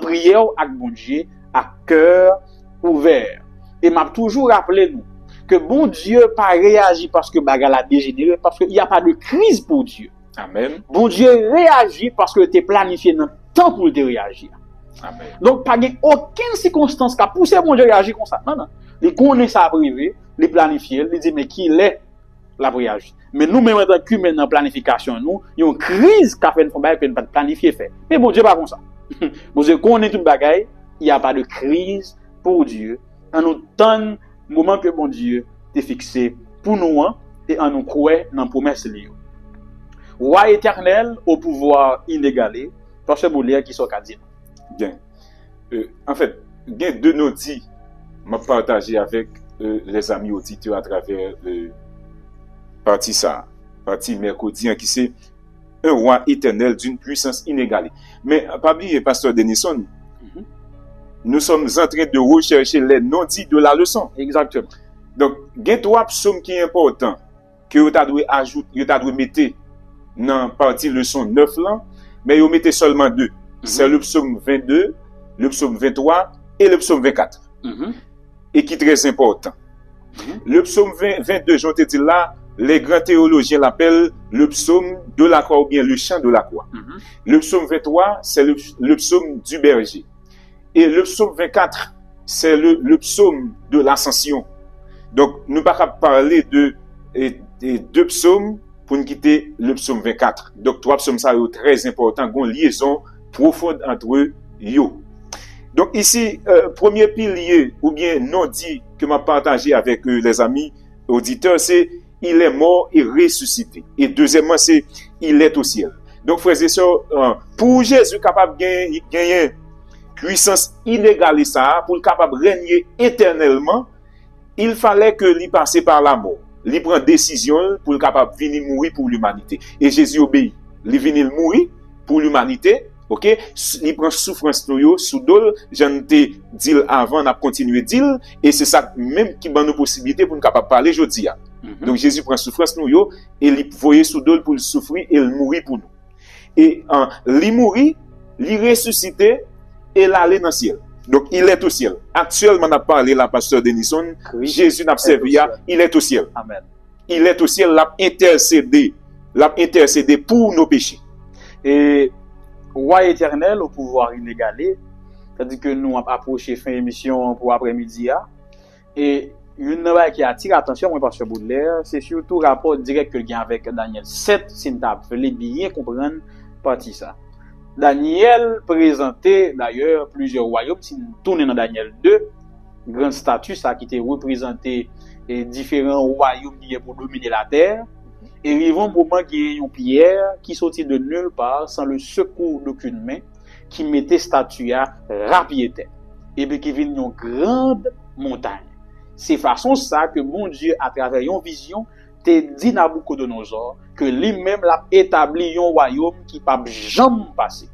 prière avec bon Dieu à cœur ouvert. Et m'a toujours rappelé nous que bon Dieu pas réagi parce que bagarre a dégénéré, parce qu'il n'y a pas de crise pour Dieu. Amen. Bon Dieu réagit parce que tu es planifié dans le temps pour te réagir. Amen. Donc, pas de aucune circonstance qui a poussé mon Dieu à réagir comme ça. Non, non. Il connaît ça privé, il planifie, il dit, mais qui est la réagir. Mais nous, même en tant qu'humains dans la planification, nous, il y a une crise qui a fait une fois que nous pas planifier fait. Mais bon Dieu, pas comme ça. Bon Dieu, connaît tout le bagaille, il n'y a pas de crise pour Dieu. En nous temps, moment que bon Dieu t'est fixé pour nous, hein, et en nous croit dans la promesse liée. Roi éternel au pouvoir inégalé, parce que vous lire qui sont dit. Bien. En fait, il y a deux notis m'a partagé avec les amis auditeurs à travers partie mercredi, qui c'est un roi éternel d'une puissance inégalée. Mais pas oublier, pasteur Denison, nous sommes en train de rechercher les non-dits de la leçon. Exactement. Donc, il y a trois psaumes qui sont importants que vous avez ajouter, vous avez mettre dans partie leçon 9 là, mais vous mettez seulement deux. C'est le psaume 22, le psaume 23 et le psaume 24. Et qui est très important. Le psaume 22, j'en te dis là, les grands théologiens l'appellent le psaume de la croix ou bien le chant de la croix. Le psaume 23, c'est le psaume du berger. Et le psaume 24, c'est le psaume de l'ascension. Donc, nous ne pouvons pas parler de deux psaumes pour nous quitter le psaume 24. Donc, trois psaumes ça sont très importants, une liaison profonde entre eux. Donc, ici, premier pilier ou bien non dit que m'a partagé avec les amis auditeurs, c'est il est mort et ressuscité. Et deuxièmement, c'est il est au ciel. Donc, frères et sœurs, pour Jésus capable de gagner puissance inégalée ça, pour capable de régner éternellement, il fallait que lui passe par la mort. Il prend décision pour le capable de venir mourir pour l'humanité. Et Jésus obéit. Il vient mourir pour l'humanité. OK? Il prend souffrance nous sous dol, j'en t'ai dit avant, on a continué dire, et c'est ça même qui donne nos possibilités pour nous capable parler aujourd'hui. Donc Jésus prend souffrance nous et il voyait sous dol pour le souffrir et il mourit pour nous. Et il mourit, il ressuscité et l'aller dans le ciel. Donc il est au ciel. Actuellement on a parlé la pasteur Denison, oui, Jésus n'a servi, il est au ciel. Amen. Il est au ciel, l'a intercédé pour nos péchés. Et roi éternel au pouvoir inégalé, c'est-à-dire que nous avons approché fin émission pour après-midi. Et une chose qui attire l'attention, moi, Pasteur Baudelaire, c'est surtout le rapport direct que il y a avec Daniel 7, si nous voulons bien comprendre partie ça. Daniel présentait d'ailleurs plusieurs royaumes, si nous tournons dans Daniel 2, grand statut, ça qui était représenté et différents royaumes qui est pour dominer la terre. Et il y a un moment qui y a une pierre qui sortit de nulle part sans le secours d'aucune main, qui mettait statue à rapidité. Et puis qui vient une grande montagne. C'est façon ça que mon Dieu, à travers une vision, te dit Nabucodonosor que lui-même l'a établi un royaume qui n'a jamais passé.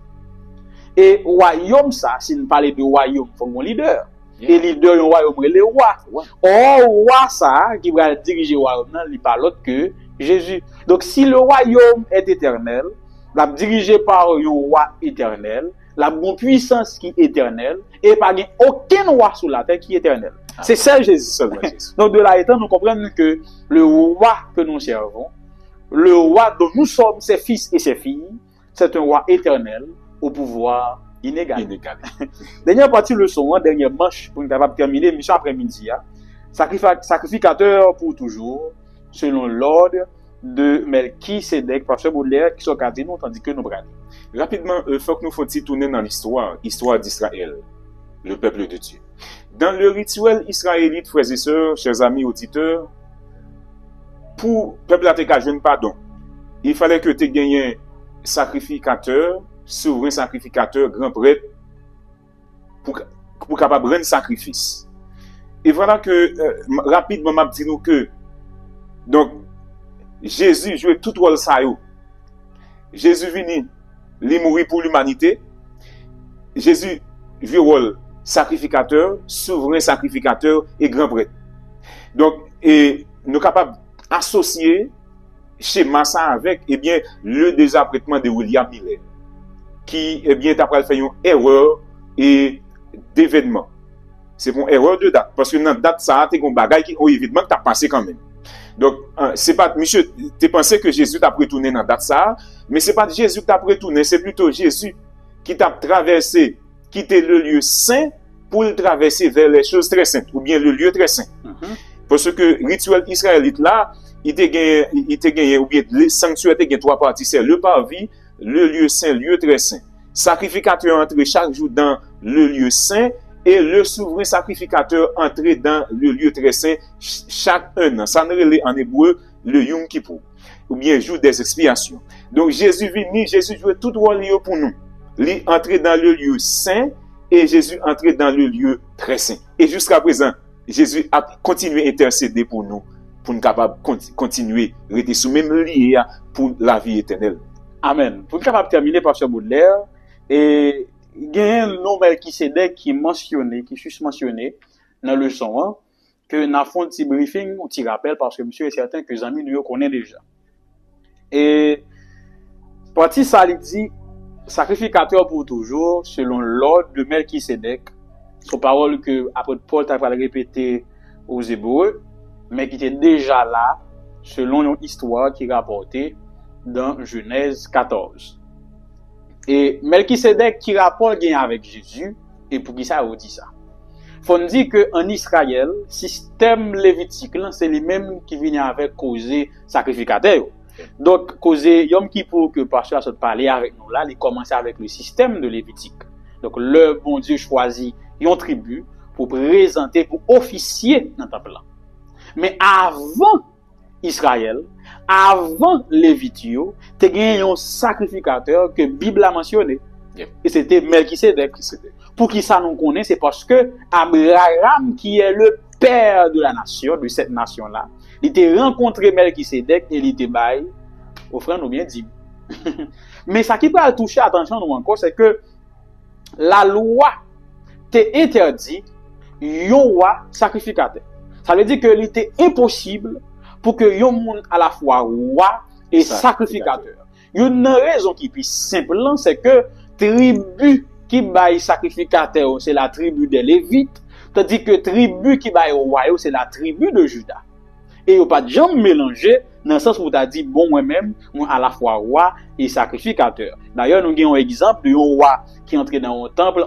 Et royaume ça, si nous parlons de royaume, il faut un leader. Et leader un royaume, c'est le roi. Or, roi ça, qui va diriger le royaume, il n'est pas l'autre que Jésus. Donc, si le royaume est éternel, la dirigé par un roi éternel, la bonne puissance qui est éternelle, et pas aucun roi sur la terre qui est éternel. C'est ça Jésus seulement. Donc, de là étant, nous comprenons que le roi que nous servons, le roi dont nous sommes ses fils et ses filles, c'est un roi éternel au pouvoir inégal. Dernière partie leçon, dernière manche pour nous capable terminer mission après-midi. Sacrificateur pour toujours, selon l'ordre de Melchisédek, Pasteur Baudelaire, qui sont gardés nous, tandis que nous bradons. Rapidement, il faut que nous fassions tourner dans l'histoire d'Israël, le peuple de Dieu. Dans le rituel israélite, frères et sœurs, chers amis auditeurs, pour le peuple à te jeune pardon, il fallait que tu gagnes sacrificateur, souverain sacrificateur, grand prêtre, pour capable rendre sacrifice. Et voilà que, rapidement, m'a dit nous que, donc, Jésus jouait tout rôle ça. Jésus venu, il mourir pour l'humanité. Jésus jouait rôle sacrificateur, souverain sacrificateur et grand prêtre. Donc, et nous sommes capables d'associer schéma ça avec, eh bien, le désapprêtement de William Miller, qui, eh bien, t'as fait une erreur et d'événement. C'est une erreur de date. Parce que dans la date, ça a été un bagage qui, évidemment, t'as passé quand même. Donc, c'est pas, monsieur, tu pensé que Jésus t'a retourné dans la date ça, mais c'est pas Jésus qui t'a retourné, c'est plutôt Jésus qui t'a traversé quitter le lieu saint pour le traverser vers les choses très saintes, ou bien le lieu très saint. Parce que rituel israélite là, il te gagné, ou bien le sanctuaire te gagné trois parties, c'est le parvis, le lieu saint, le lieu très saint. Sacrificateur entrait chaque jour dans le lieu saint, et le souverain sacrificateur entrait dans le lieu très saint chaque an. Ça nous relève en hébreu le Yom Kippur, ou bien jour des expiations. Donc Jésus venu, Jésus jouait tout rôle pour nous. Il entrait dans le lieu saint et Jésus entrait dans le lieu très saint. Et jusqu'à présent, Jésus a continué à intercéder pour nous capables de continuer à rester sous même lié pour la vie éternelle. Amen. Pour nous capable de terminer par ce Baudelaire, et il y a un nom Melchisedec qui est mentionné, qui est juste mentionné dans le leçon 1, que nous avons un petit briefing, un petit rappel, parce que monsieur est certain que les amis nous connaissent déjà. Et, partie ça, il dit, sacrificateur pour toujours, selon l'ordre de Melchisedec, son parole que apôtre Paul t'a répété aux Hébreux, mais qui était déjà là, selon une histoire qui est rapportée dans Genèse 14. Et Melchisedec qui rapporte bien avec Jésus, et pour qui ça, on dit ça. Faut nous dire que en Israël, système lévitique, c'est les mêmes qui viennent avec causer sacrificateur. Donc, causer Yom Kippour que pasteur a parlé avec nous là, il commence avec le système de Lévitique. Donc, le bon Dieu choisit une tribu pour présenter, pour officier dans le temple. Mais avant Israël, avant Lévitio, tu as un sacrificateur que la Bible a mentionné. Et c'était Melchisedec. Pour qui ça nous connaît, c'est parce que Abraham, qui est le père de la nation, de cette nation-là, il était rencontré Melchisedec et il était bail, offrant ou bien dit. Mais ça qui peut toucher attention nous encore, c'est que la loi t'est interdit un roi sacrificateur. Ça veut dire que il était impossible pour que un monde à la fois roi et sacrificateur. Il y a une raison qui est plus simple, c'est que tribu qui baille sacrificateur, c'est la tribu des Lévites, tandis que tribu qui baille roi, c'est la tribu de Juda. Et il n'y a pas de gens mélangés dans le sens où tu as dit, bon, moi-même, moi à la fois roi et sacrificateur. D'ailleurs, nous avons un exemple d'un roi qui entrait dans un temple,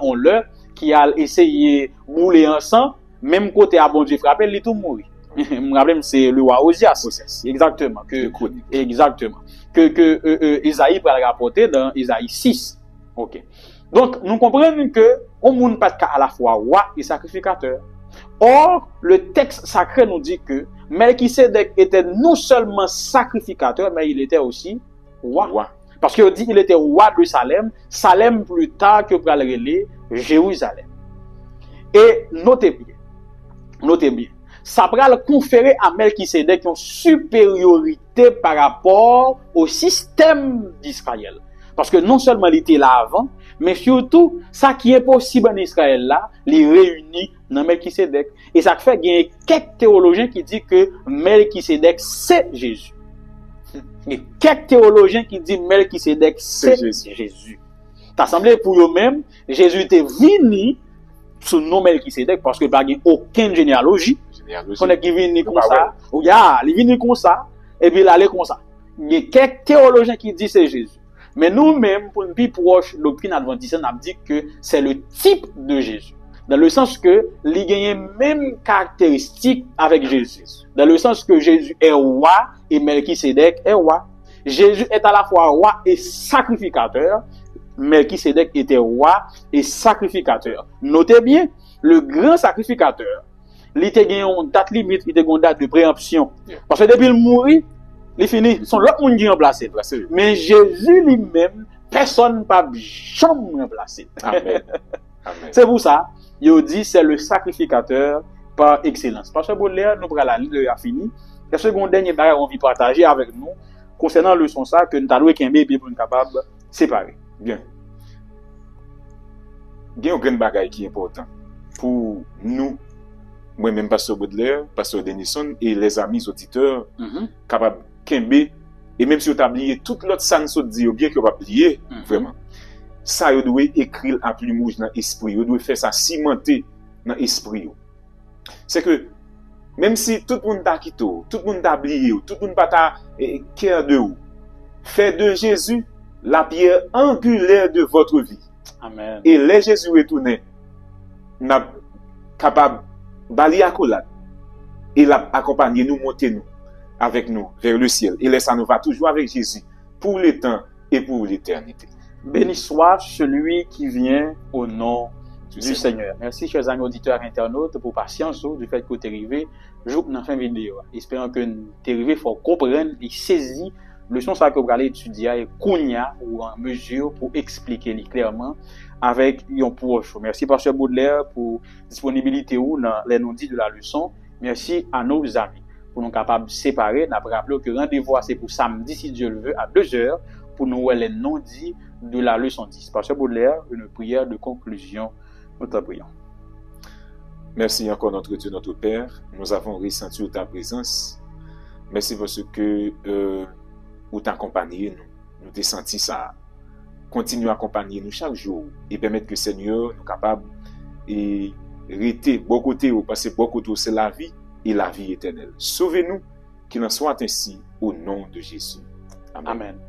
qui a essayé de bouler un sang, même côté à bon Dieu frappé, il est tout mort. Je me rappelle, c'est le roi Osias. Exactement. Exactement. Que Isaïe peut rapporter dans Isaïe 6. Ok. Donc, nous comprenons que, on ne peut pas être à la fois roi et sacrificateur. Or, le texte sacré nous dit que Melchisedec était non seulement sacrificateur, mais il était aussi roi. Parce qu'il dit qu'il était roi de Salem. Salem plus tard que pour le relais Jérusalem. Et notez bien, ça va le conférer à Melchisedec une supériorité par rapport au système d'Israël. Parce que non seulement il était là avant, mais surtout, ça qui est possible en Israël là, il réunit dans Melchisedec. Et ça fait qu'il y a quelques théologiens qui disent que Melchisedec c'est Jésus. Et quelques théologiens qui disent Melchisedec c'est Jésus. T'as semblé pour eux-mêmes, Jésus était venu sous le nom Melchisedec parce que il n'y a aucune généalogie. On est qui vient comme ça. Il vient comme ça, et puis il allait comme ça. Il y a quelques théologiens qui disent c'est Jésus. Mais nous-mêmes, pour une plus proche doctrine adventiste, on a dit que c'est le type de Jésus. Dans le sens que, il y a les mêmes caractéristiques avec Jésus. Dans le sens que Jésus est roi et Melchisedec est roi. Jésus est à la fois roi et sacrificateur. Melchisedec était roi et sacrificateur. Notez bien, le grand sacrificateur, il était une date limite, il était une date de préemption. Parce que depuis le mourir, il finit, son l'autre monde qui remplacé. Mais Jésus lui-même, personne ne peut jamais remplacer. Amen. C'est pour ça, il dit c'est le sacrificateur par excellence. Parce que Baudelaire, nous prenons la liste, il a fini. La seconde dernière barrière, on vient partager avec nous concernant le son ça que nous avons qu'un bébé pour nous capable de séparer. Bien. Il y a un grand bagage qui est important pour nous, moi-même, Pasteur Baudelaire, Pasteur Denison et les amis auditeurs, capables de et même si vous avez oublié toute l'autre sang de dire bien que vous avez oublié, vraiment, ça, vous devez écrire à plus mouche dans l'esprit, vous devez faire ça cimenter dans l'esprit. C'est que, même si tout le monde t'a quitté, tout le monde t'a oublié, tout le monde t'a cœur de vous, faites de Jésus la pierre angulaire de votre vie. Amen. Et les Jésus retourné, n'a capable bali accolade et l'a accompagné nous, monter nous avec nous vers le ciel. Et laisse nous va toujours avec Jésus pour le temps et pour l'éternité. Béni soit celui qui vient au nom du Seigneur. Merci, chers amis auditeurs internautes, pour patience du fait que vous êtes arrivé. Je vous fin vidéo. Espérant que vous êtes arrivé, faut comprendre et saisir le son ça que vous allez étudier et Kounia ou en mesure pour expliquer clairement avec un proche. Merci, Pasteur Baudelaire, pour disponibilité ou dans les non-dits de la leçon. Merci à nos amis pour nous capables de séparer. Nous rappelons que rendez-vous c'est pour samedi, si Dieu le veut, à 2h pour nous les non-dits de la leçon 10. Pasteur Baudelaire, une prière de conclusion. Nous t'en prions. Merci encore notre Dieu, notre Père. Nous avons ressenti ta présence. Merci parce que vous t'accompagnez nous. Nous t'ai senti ça. Continue à accompagner nous chaque jour et permettre que Seigneur nous capable et rester bon côté ou passer bon côté c'est la vie et la vie éternelle. Sauvez-nous qu'il en soit ainsi au nom de Jésus. Amen. Amen.